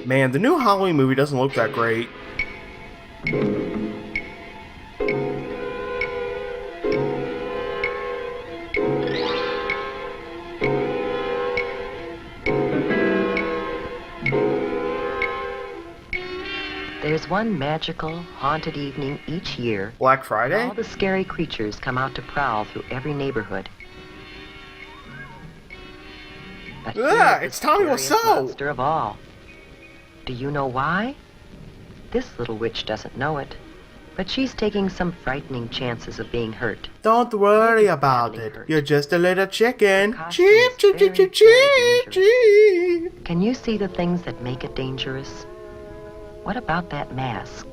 Man, the new Halloween movie doesn't look that great. There's one magical, haunted evening each year. Black Friday? All the scary creatures come out to prowl through every neighborhood. But Ugh, it's Tommy scariest Wiseau! monster of all. Do you know why? This little witch doesn't know it, but she's taking some frightening chances of being hurt. Don't worry about it. hurt. You're just a little chicken. costume Cheep, is cheep, cheep, very, cheep, cheep, very cheep. Can you see the things that make it dangerous? What about that mask?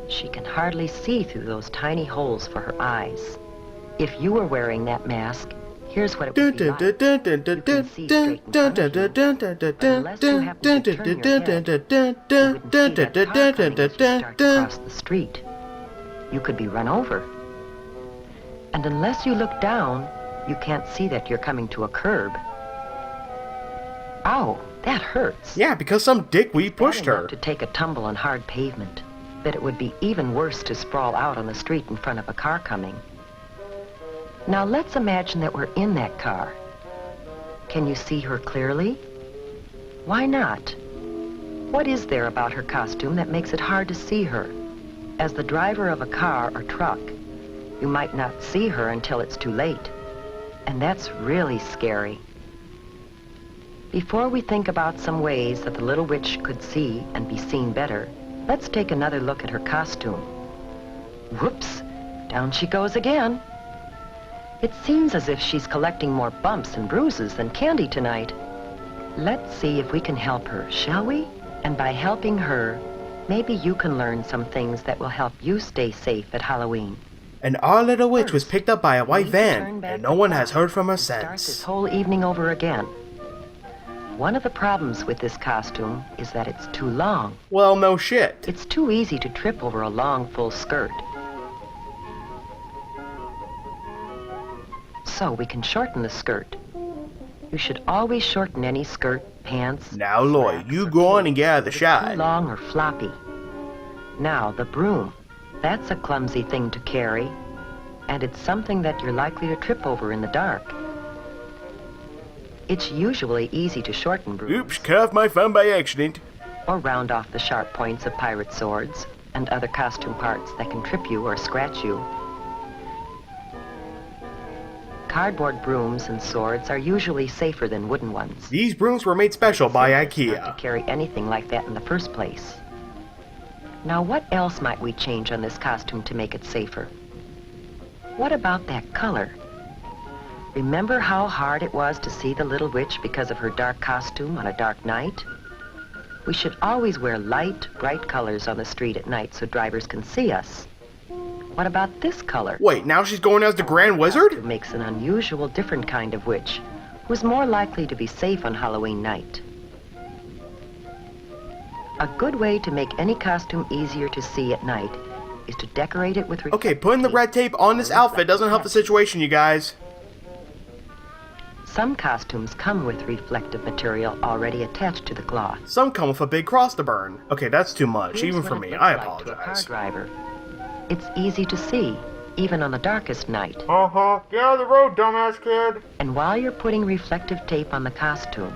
She can hardly see through those tiny holes for her eyes. If you were wearing that mask, here's what it would be like. You can see straight in front of you, but unless you happen to turn your head, you wouldn't see that car coming as you start to cross the street. You could be run over. And unless you look down, you can't see that you're coming to a curb. Ow, that hurts. Yeah, because some dickweed pushed Bad enough her. to take a tumble on hard pavement, but it would be even worse to sprawl out on the street in front of a car coming. Now let's imagine that we're in that car. Can you see her clearly? Why not? What is there about her costume that makes it hard to see her? As the driver of a car or truck, you might not see her until it's too late. And that's really scary. Before we think about some ways that the little witch could see and be seen better, let's take another look at her costume. Whoops, down she goes again. It seems as if she's collecting more bumps and bruises than candy tonight. Let's see if we can help her, shall we? And by helping her, maybe you can learn some things that will help you stay safe at Halloween. And our little witch was picked up by a We white need to turn van, back and no the one clock has heard from her and start this since. whole evening over again. One of the problems with this costume is that it's too long. Well, no shit. It's too easy to trip over a long, full skirt. So we can shorten the skirt. You should always shorten any skirt, pants. Now, Lloyd, slacks, you or go on cape and get out of the that is shot. Too long or floppy. Now, the broom. That's a clumsy thing to carry, and it's something that you're likely to trip over in the dark. It's usually easy to shorten brooms. Oops, cut off my phone by accident. Or round off the sharp points of pirate swords and other costume parts that can trip you or scratch you. Cardboard brooms and swords are usually safer than wooden ones. These brooms were made special by Not IKEA. to carry anything like that in the first place. Now, what else might we change on this costume to make it safer? What about that color? Remember how hard it was to see the little witch because of her dark costume on a dark night? We should always wear light, bright colors on the street at night so drivers can see us. What about this color? Wait, now she's going as the Grand Wizard? It makes an unusual, different kind of witch who's more likely to be safe on Halloween night. A good way to make any costume easier to see at night is to decorate it with Okay, putting the red tape on this outfit doesn't help the situation, you guys. Some costumes come with reflective material already attached to the cloth. Some come with a big cross to burn. Okay, that's too much, Here's even what for it me. looks I like to a car apologize. driver. It's easy to see, even on the darkest night. Get out of the road, dumbass kid. And while you're putting reflective tape on the costume,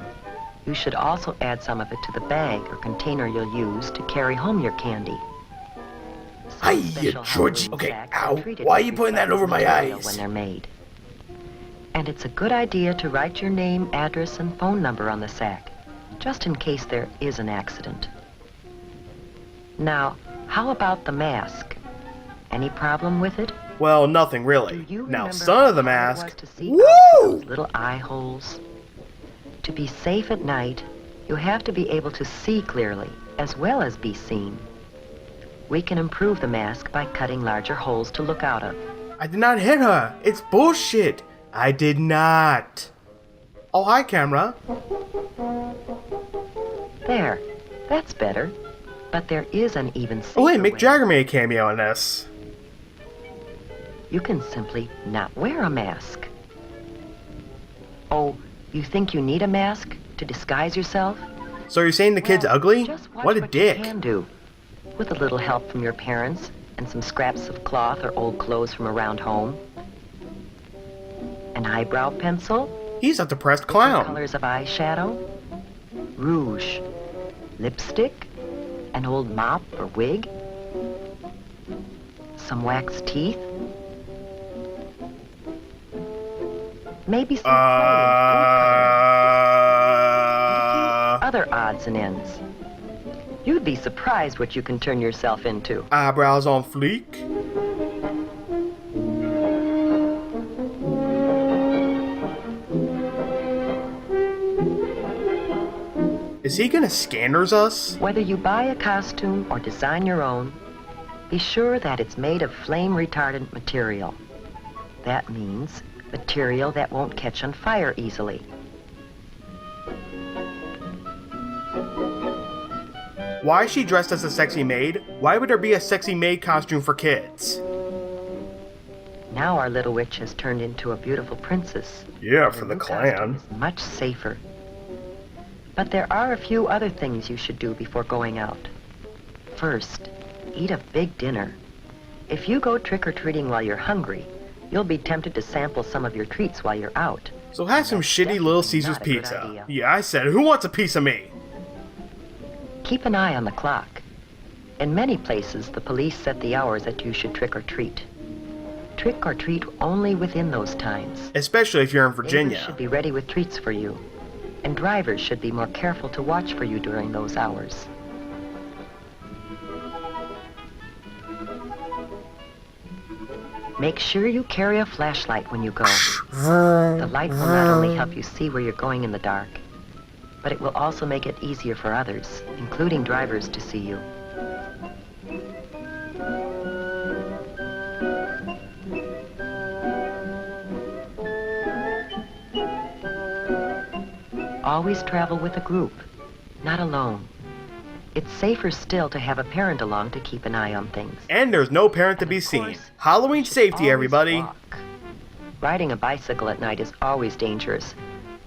you should also add some of it to the bag or container you'll use to carry home your candy. Some Hiya, special Georgie. Halloween Okay, sacks ow. are treated Why are with you putting that reflective over my material eyes? when they're made. And it's a good idea to write your name, address, and phone number on the sack, just in case there is an accident. Now, how about the mask? Any problem with it? Well, nothing really. Do you Now, remember son of the how hard it mask. was to see out through Woo! those little eye holes? To be safe at night, you have to be able to see clearly, as well as be seen. We can improve the mask by cutting larger holes to look out of. I did not hit her. It's bullshit. I did not. Oh, hi, camera. There, that's better. But there is an even safer Oh, wait, Mick way. Jagger made a cameo in this. You can simply not wear a mask. Oh, you think you need a mask to disguise yourself? So you're saying the kid's ugly? Just watch What a dick. You can do. With a little help from your parents and some scraps of cloth or old clothes from around home. An eyebrow pencil. He's a depressed Different clown. colors of eyeshadow. Rouge. Lipstick. An old mop or wig. Some wax teeth. Maybe some other odds and ends. You'd be surprised what you can turn yourself into. Eyebrows on fleek. Is he gonna scanners us? Whether you buy a costume or design your own, be sure that it's made of flame-retardant material. That means material that won't catch on fire easily. Why is she dressed as a sexy maid? Why would there be a sexy maid costume for kids? Now our little witch has turned into a beautiful princess. Yeah, for Her the new costume clan. is much safer. But there are a few other things you should do before going out. First, eat a big dinner. If you go trick-or-treating while you're hungry, you'll be tempted to sample some of your treats while you're out. So have some shitty Little Caesars not a good pizza. idea. Yeah, I said, who wants a piece of me? Keep an eye on the clock. In many places, the police set the hours that you should trick or treat. Trick or treat only within those times. Especially if you're in Neighbors Virginia. should be ready with treats for you, and drivers should be more careful to watch for you during those hours. Make sure you carry a flashlight when you go. The light will not only help you see where you're going in the dark, but it will also make it easier for others, including drivers, to see you. Always travel with a group, not alone. It's safer still to have a parent along to keep an eye on things. And there's no parent to be Of seen. course, Halloween safety, Always everybody. walk. Riding a bicycle at night is always dangerous,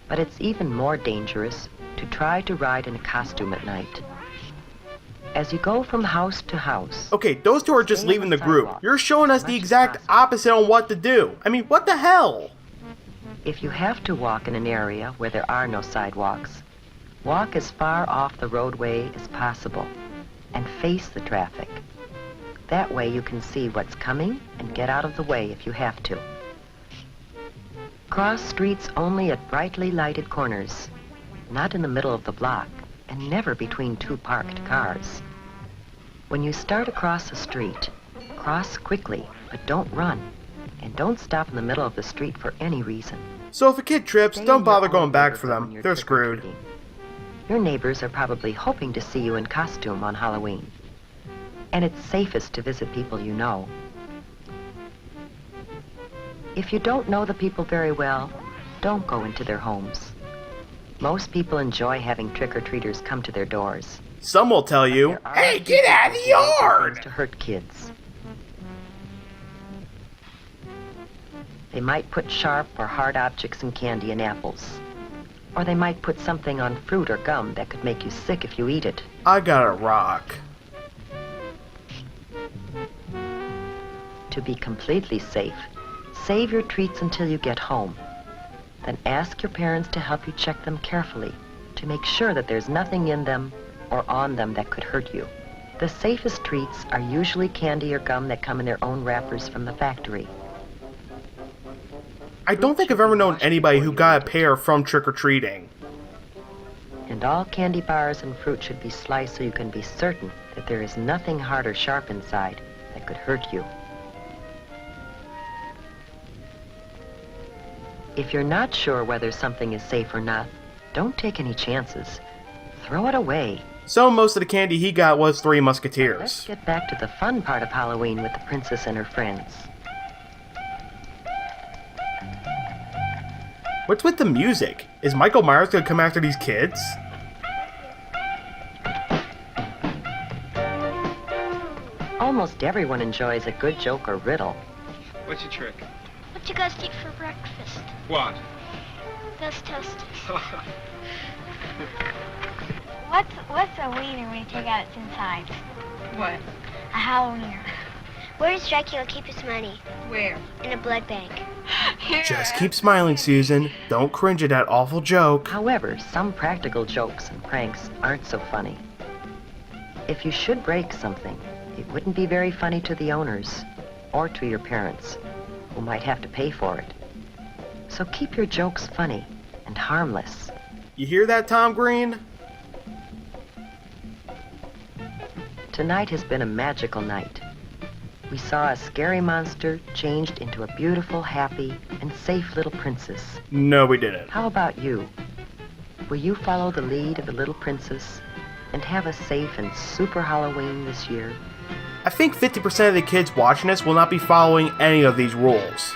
but it's even more dangerous to try to ride in a costume at night. As you go from house to house, Okay, those two are just leaving the group. You're showing us the exact opposite on what to do. I mean, what the hell? if you have to walk in an area where there are no sidewalks, walk as far off the roadway as possible and face the traffic. That way you can see what's coming and get out of the way if you have to. Cross streets only at brightly lighted corners, not in the middle of the block, and never between two parked cars. When you start across the street, cross quickly, but don't run, and don't stop in the middle of the street for any reason. So if a kid trips, Stay don't in bother your going own back for neighborhood when them. you're They're screwed. trick-or-treating. Your neighbors are probably hoping to see you in costume on Halloween. And it's safest to visit people you know. If you don't know the people very well, don't go into their homes. Most people enjoy having trick-or-treaters come to their doors. Some will tell you, There are hey, people get out of the who do things yard! to hurt kids. They might put sharp or hard objects and candy in apples. Or they might put something on fruit or gum that could make you sick if you eat it. I got a rock. To be completely safe, save your treats until you get home. Then ask your parents to help you check them carefully to make sure that there's nothing in them or on them that could hurt you. The safest treats are usually candy or gum that come in their own wrappers from the factory. I don't think I've ever known anybody who got a pair from trick-or-treating. And all candy bars and fruit should be sliced so you can be certain that there is nothing hard or sharp inside that could hurt you. If you're not sure whether something is safe or not, don't take any chances. Throw it away. So most of the candy he got was Three Let's Musketeers. get back to the fun part of Halloween with the princess and her friends. What's with the music? Is Michael Myers gonna come after these kids? Almost everyone enjoys a good joke or riddle. What's your trick? What you guys eat for breakfast? What? Let's test it. What's a wiener when you take out its inside? What? A Halloweener. Where does Dracula keep his money? Where? In a blood bank. Here. Just keep smiling, Susan. Don't cringe at that awful joke. However, some practical jokes and pranks aren't so funny. If you should break something, it wouldn't be very funny to the owners or to your parents, who might have to pay for it. So keep your jokes funny and harmless. You hear that, Tom Green? Tonight has been a magical night. We saw a scary monster changed into a beautiful, happy, and safe little princess. No, we didn't. How about you? Will you follow the lead of the little princess and have a safe and super Halloween this year? I think 50% of the kids watching this will not be following any of these rules.